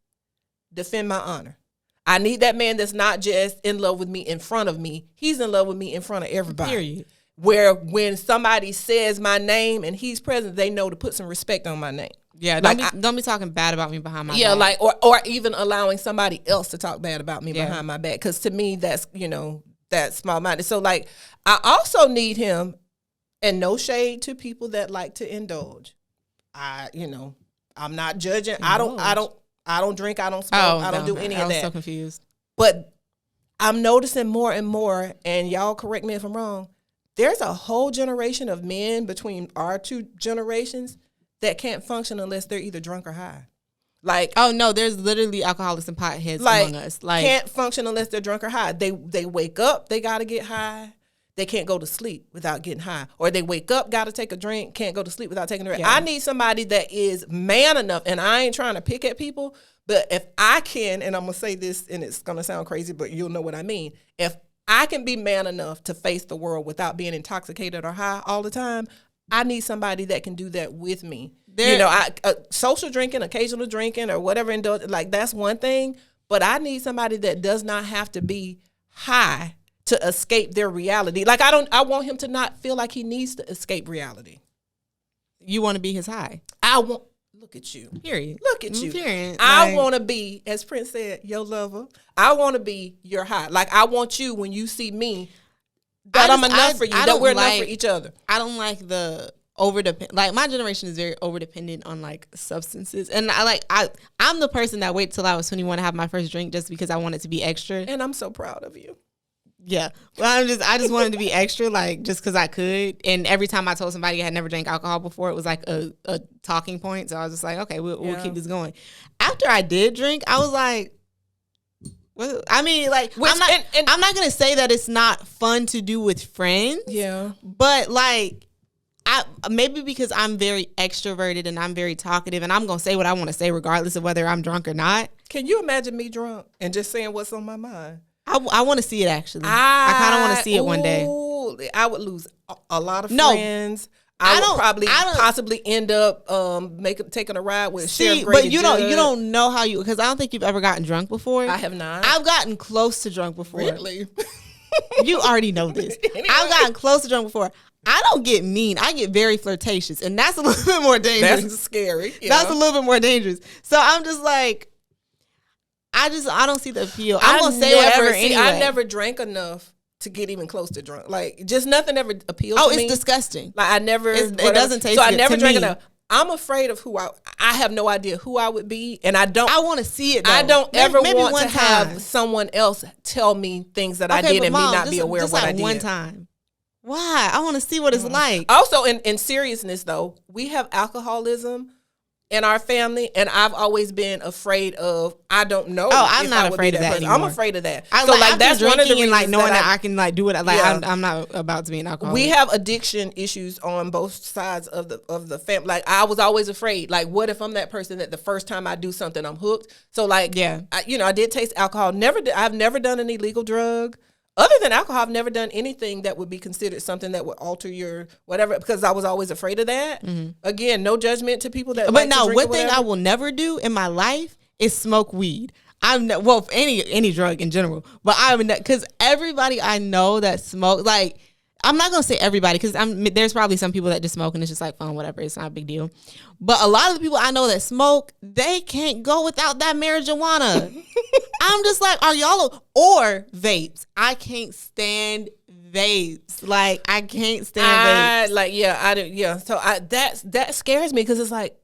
defend my honor. I need that man that's not just in love with me in front of me. He's in love with me in front of everybody. Period. Where when somebody says my name and he's present, they know to put some respect on my name. Yeah, don't be talking bad about me behind my back. Yeah, like or even allowing somebody else to talk bad about me behind my back. Because to me, that's, that's small-minded. So like, I also need him, and no shade to people that like to indulge. I'm not judging. Indulge. I don't drink. I don't smoke. I don't do any of that. I was so confused. But I'm noticing more and more, and y'all correct me if I'm wrong, there's a whole generation of men between our two generations that can't function unless they're either drunk or high. Like, oh no, there's literally alcoholics and potheads among us. Like, can't function unless they're drunk or high. They wake up, they gotta get high. They can't go to sleep without getting high. Or they wake up, gotta take a drink, can't go to sleep without taking a drink. Yeah. I need somebody that is man enough, and I ain't trying to pick at people, but if I can, and I'm gonna say this, and it's gonna sound crazy, but you'll know what I mean. If I can be man enough to face the world without being intoxicated or high all the time, I need somebody that can do that with me. Social drinking, occasional drinking, or whatever, like, that's one thing. But I need somebody that does not have to be high to escape their reality. Like, I want him to not feel like he needs to escape reality. You want to be his high. Look at you. Period. Look at you. Period. I want to be, as Prince said, your lover. I want to be your high. Like, I want you, when you see me, that I'm enough for you, that we're enough for each other. I don't like the like, my generation is very over dependent on like substances, and I'm the person that waited till I was 21 to have my first drink just because I wanted to be extra, and I'm so proud of you. Yeah, well, I just wanted to be extra, like, just because I could. And every time I told somebody I had never drank alcohol before, it was like a talking point. So I was just like, okay, we'll keep this going. After I did drink, I was like, well, I mean, like, I'm not gonna say that it's not fun to do with friends. Yeah, but like, maybe because I'm very extroverted and I'm very talkative, and I'm gonna say what I want to say regardless of whether I'm drunk or not. Can you imagine me drunk and just saying what's on my mind? I want to see it, actually. I kind of want to see it one day. I would lose a lot of friends. I would possibly end up taking a ride with Sheriff Grady. But you don't know how because I don't think you've ever gotten drunk before. I have not. I've gotten close to drunk before. Really? You already know this. Anyway. I've gotten close to drunk before. I don't get mean. I get very flirtatious, and that's a little bit more dangerous. That's scary. Yeah. That's a little bit more dangerous. So I'm just like, I don't see the appeal. I'm gonna say whatever anyway. I never drank enough to get even close to drunk. Like, just nothing ever appealed to me. Oh, it's disgusting. Like, I never. It doesn't taste good. So I never drank me. enough. I'm afraid of who I have no idea who I would be, and I want to see it, though. I don't ever want to have someone else tell me things that I did and me not be aware of what I did. One time. Why? I want to see what it's like. Also, in seriousness, though, we have alcoholism in our family, and I've always been afraid of. I don't know. Oh, I'm not afraid of that anymore. I'm afraid of that. That's one of the reasons, like, knowing that I can like do it. Like, yeah. I'm not about to be an alcoholic. We have addiction issues on both sides of the family. Like, I was always afraid. Like, what if I'm that person that the first time I do something, I'm hooked? So, like, yeah, I did taste alcohol. I've never done an illegal drug. Other than alcohol, I've never done anything that would be considered something that would alter your whatever, because I was always afraid of that. Mm-hmm. Again, no judgment to people that. But now, one thing I will never do in my life is smoke weed. Any drug in general, but because everybody I know that smoke, like, I'm not gonna say everybody, because there's probably some people that just smoke and it's just like fun, whatever. It's not a big deal. But a lot of the people I know that smoke, they can't go without that marijuana. I'm just like, are y'all or vapes? I can't stand vapes. Like, I can't stand vapes. So that scares me because it's like,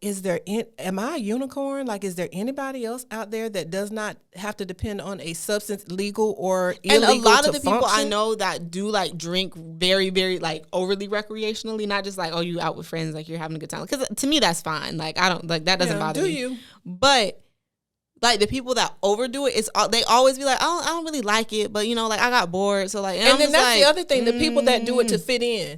am I a unicorn? Like, is there anybody else out there that does not have to depend on a substance, legal or illegal? And a lot of the people function? I know that do like drink very, very like overly recreationally, not just like, oh, you out with friends, like you're having a good time. Because to me, that's fine. Like, I don't like that doesn't bother me. Do you? But like the people that overdo it, they always be like, oh, I don't really like it, but like I got bored, so like, and then that's the other thing, the people that do it to fit in.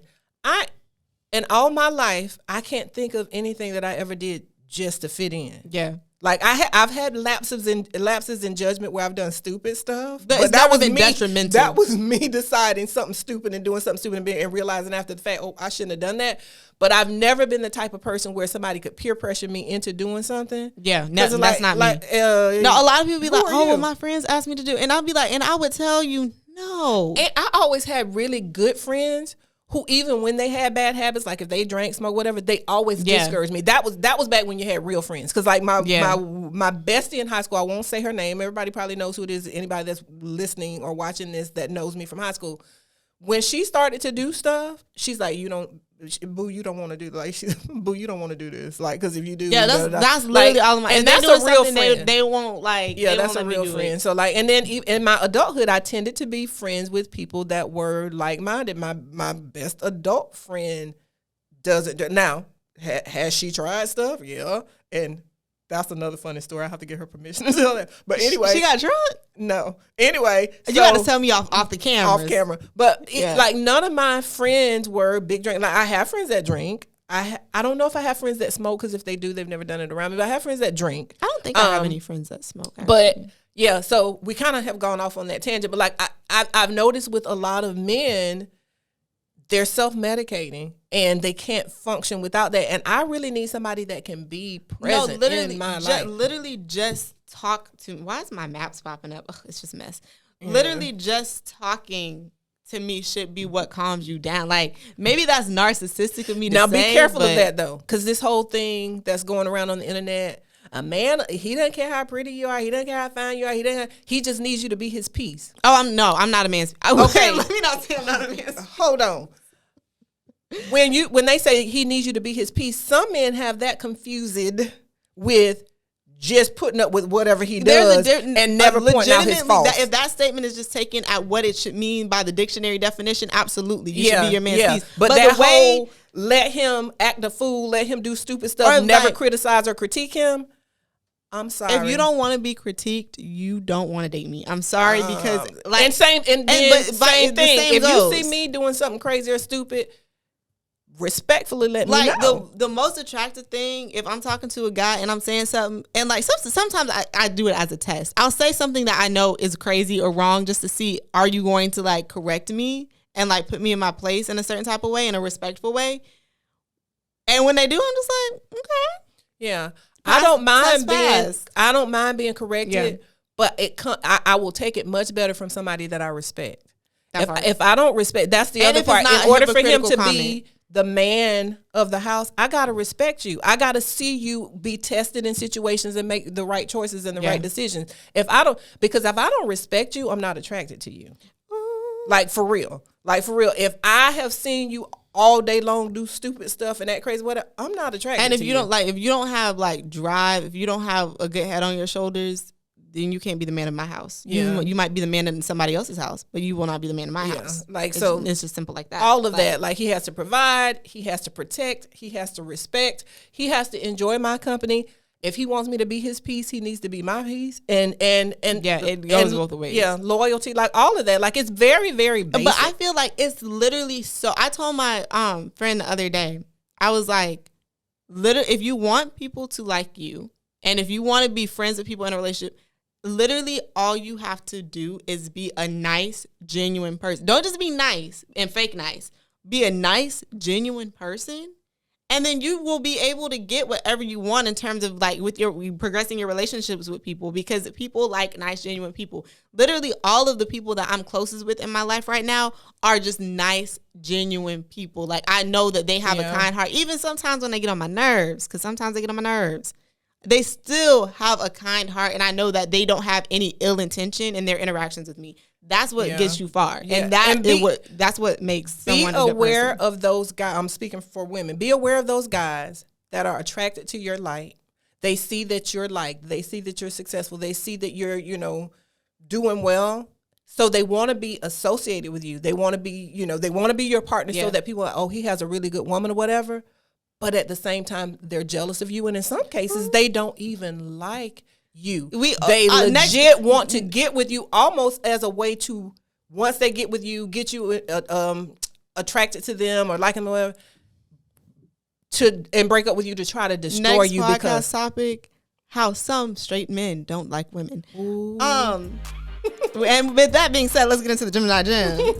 In all my life, I can't think of anything that I ever did just to fit in. Yeah. Like I've had lapses in judgment where I've done stupid stuff, but that was detrimental. That was me deciding something stupid and doing something stupid and realizing after the fact, oh, I shouldn't have done that. But I've never been the type of person where somebody could peer pressure me into doing something. Yeah, that's not me. No, a lot of people be like, oh, well, my friends asked me to do, and I'll be like, and I would tell you no. And I always had really good friends who, even when they had bad habits, like if they drank, smoked, whatever, they always discouraged me. That was back when you had real friends. Because like my bestie in high school, I won't say her name. Everybody probably knows who it is. Anybody that's listening or watching this that knows me from high school. When she started to do stuff, she's like, Boo, you don't want to do Boo, you don't want to do this. Like, because if you do, that's literally all of my. And that's a real friend. They won't like. Yeah, that's a real friend. So like, and then in my adulthood, I tended to be friends with people that were like minded. My best adult friend does it now. Has she tried stuff? Yeah, and that's another funny story. I have to get her permission to tell that. But anyway, she got drunk. No. Anyway, you got to tell me off the camera. Off camera. But like none of my friends were big drinkers. Like I have friends that drink. I don't know if I have friends that smoke because if they do, they've never done it around me. But I have friends that drink. I don't think I have any friends that smoke. Actually. But yeah, so we kind of have gone off on that tangent. But like I've noticed with a lot of men, they're self-medicating and they can't function without that. And I really need somebody that can be present in my life. Literally just talk to. Why is my maps popping up? Ugh, it's just a mess. Yeah. Literally just talking to me should be what calms you down. Like maybe that's narcissistic of me to say. Now be careful of that though, because this whole thing that's going around on the internet, a man, he doesn't care how pretty you are. He doesn't care how fine you are. He just needs you to be his piece. Oh, I'm not a man's. Okay, let me not say I'm not a man's. Hold on. When they say he needs you to be his piece, some men have that confused with just putting up with whatever he does and never pointing out his faults. If that statement is just taken at what it should mean by the dictionary definition, absolutely, you should be your man's piece. But that whole let him act a fool, let him do stupid stuff, never criticize or critique him. I'm sorry. If you don't want to be critiqued, you don't want to date me. I'm sorry because same thing. If you see me doing something crazy or stupid, respectfully let me know. The most attractive thing, if I'm talking to a guy and I'm saying something, and like sometimes I do it as a test. I'll say something that I know is crazy or wrong just to see, are you going to like correct me and like put me in my place in a certain type of way, in a respectful way? And when they do, I'm just like, okay. Yeah. I don't mind being corrected, but I will take it much better from somebody that I respect. If I don't respect, that's the other part. In order for him to be the man of the house, I gotta respect you. I gotta see you be tested in situations and make the right choices and the right decisions. If I don't respect you, I'm not attracted to you. Like for real. If I have seen you all day long do stupid stuff and that crazy whatever, I'm not attracted to you. And if you don't have like drive, if you don't have a good head on your shoulders, then you can't be the man of my house. Yeah. You might be the man in somebody else's house, but you will not be the man of my house. It's just simple like that. All of that. Like he has to provide, he has to protect, he has to respect, he has to enjoy my company. If he wants me to be his piece, he needs to be my piece. And it goes both ways. Yeah, loyalty, like all of that. Like it's very, very basic. But I feel like it's literally so. I told my friend the other day, I was like, if you want people to like you, and if you want to be friends with people in a relationship, literally all you have to do is be a nice, genuine person. Don't just be nice and fake nice. Be a nice, genuine person. And then you will be able to get whatever you want in terms of like with your progressing your relationships with people, because people like nice, genuine people. Literally all of the people that I'm closest with in my life right now are just nice, genuine people. Like I know that they have a kind heart, even sometimes when they get on my nerves, because sometimes they get on my nerves. they still have a kind heart, and I know that they don't have any ill intention in their interactions with me. That's what gets you far, and that's what makes someone be aware of those guys. I'm speaking for women. Be aware of those guys that are attracted to your light. They see that you're liked. They see that you're successful. They see that you're, doing well. So they want to be associated with you. They want to be, they want to be your partner so that people are, oh, he has a really good woman or whatever. But at the same time, they're jealous of you. And in some cases, they don't even like you. They legit want to get with you almost as a way to, once they get with you, get you attracted to them or like them or whatever, and break up with you to try to destroy you. Next podcast topic, how some straight men don't like women. Ooh. And with that being said, let's get into the Gemini Gem.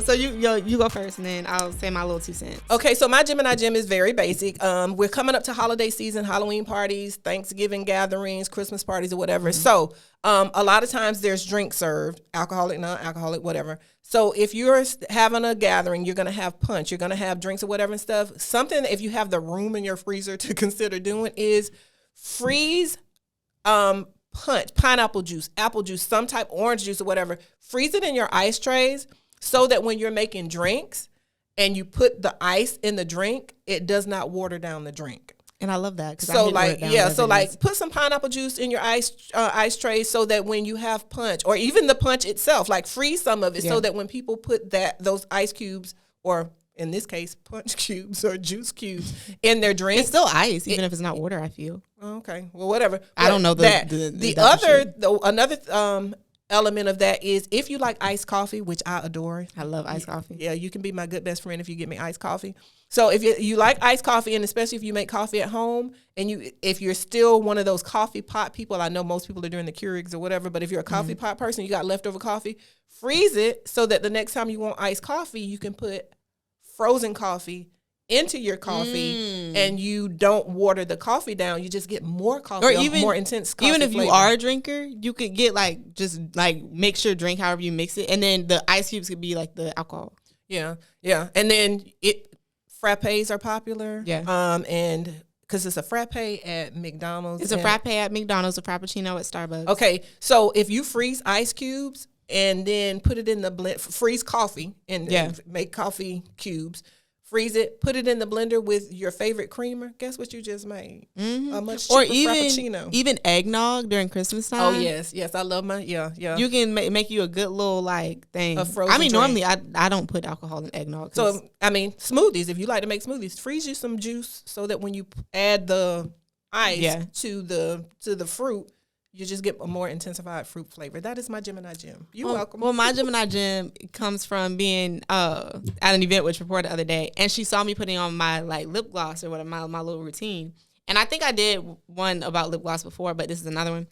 So you go first, and then I'll say my little 2 cents. Okay, so my Gemini Gem is very basic. We're coming up to holiday season, Halloween parties, Thanksgiving gatherings, Christmas parties, or whatever. Mm-hmm. So a lot of times there's drinks served, alcoholic, non-alcoholic, whatever. So if you're having a gathering, you're going to have punch, you're going to have drinks or whatever and stuff. Something, if you have the room in your freezer to consider doing, is freeze punch, pineapple juice, apple juice, some type, orange juice or whatever. Freeze it in your ice trays so that when you're making drinks and you put the ice in the drink, it does not water down the drink. And I love that. So put some pineapple juice in your ice tray so that when you have punch, or even the punch itself, like freeze some of it so that when people put those ice cubes, or in this case, punch cubes or juice cubes in their drink. It's still ice, even if it's not water, I feel. Okay. Well, whatever. I don't know another element of that is if you like iced coffee, which I adore. I love iced coffee. Yeah, you can be my good best friend if you get me iced coffee. So if you like iced coffee, and especially if you make coffee at home, and if you're still one of those coffee pot people, I know most people are doing the Keurigs or whatever, but if you're a coffee pot person, you got leftover coffee, freeze it so that the next time you want iced coffee, you can put frozen coffee into your coffee and you don't water the coffee down. You just get more coffee, or even more intense coffee. Even if flavor. you are a drinker, you could get just mix your drink however you mix it, and then the ice cubes could be like the alcohol. Yeah. And then frappes are popular. Yeah. And because it's a frappe at McDonald's. It's a frappe at McDonald's, a frappuccino at Starbucks. Okay, so if you freeze ice cubes and then put it in the blend, freeze coffee and make coffee cubes. Freeze it, put it in the blender with your favorite creamer. Guess what you just made? Mm-hmm. A much cheaper frappuccino. Even eggnog during Christmas time. Oh, yes. I love my, yeah. You can make you a good little, thing. A frozen drink. Normally, I don't put alcohol in eggnog. So, smoothies. If you like to make smoothies, freeze you some juice so that when you add the ice to the fruit, you just get a more intensified fruit flavor. That is my Gemini Gem. You're welcome. Well, my Gemini Gem comes from being at an event with Rapport the other day, and she saw me putting on my lip gloss or whatever, my little routine. And I think I did one about lip gloss before, but this is another one.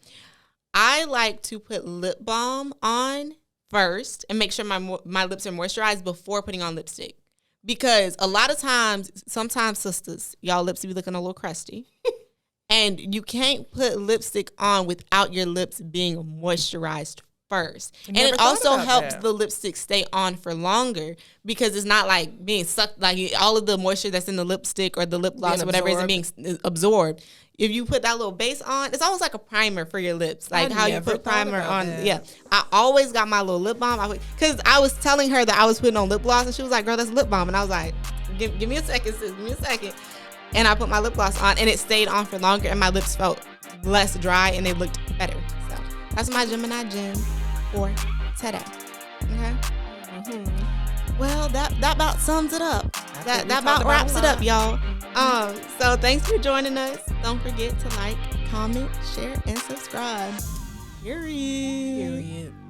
I like to put lip balm on first and make sure my lips are moisturized before putting on lipstick. Because a lot of times, sometimes sisters, y'all lips be looking a little crusty. And you can't put lipstick on without your lips being moisturized first. And it also helps the lipstick stay on for longer because it's not being sucked, all of the moisture that's in the lipstick or the lip gloss or whatever isn't being absorbed. If you put that little base on, it's almost like a primer for your lips. How you put primer on. That. Yeah. I always got my little lip balm. Because I was telling her that I was putting on lip gloss, and she was like, girl, that's lip balm. And I was like, give me a second, sis. Give me a second. And I put my lip gloss on, and it stayed on for longer, and my lips felt less dry, and they looked better. So that's my Gemini Gem for today. Okay? Mm-hmm. Well, that about sums it up. That about wraps it up, y'all. So thanks for joining us. Don't forget to comment, share, and subscribe. Period.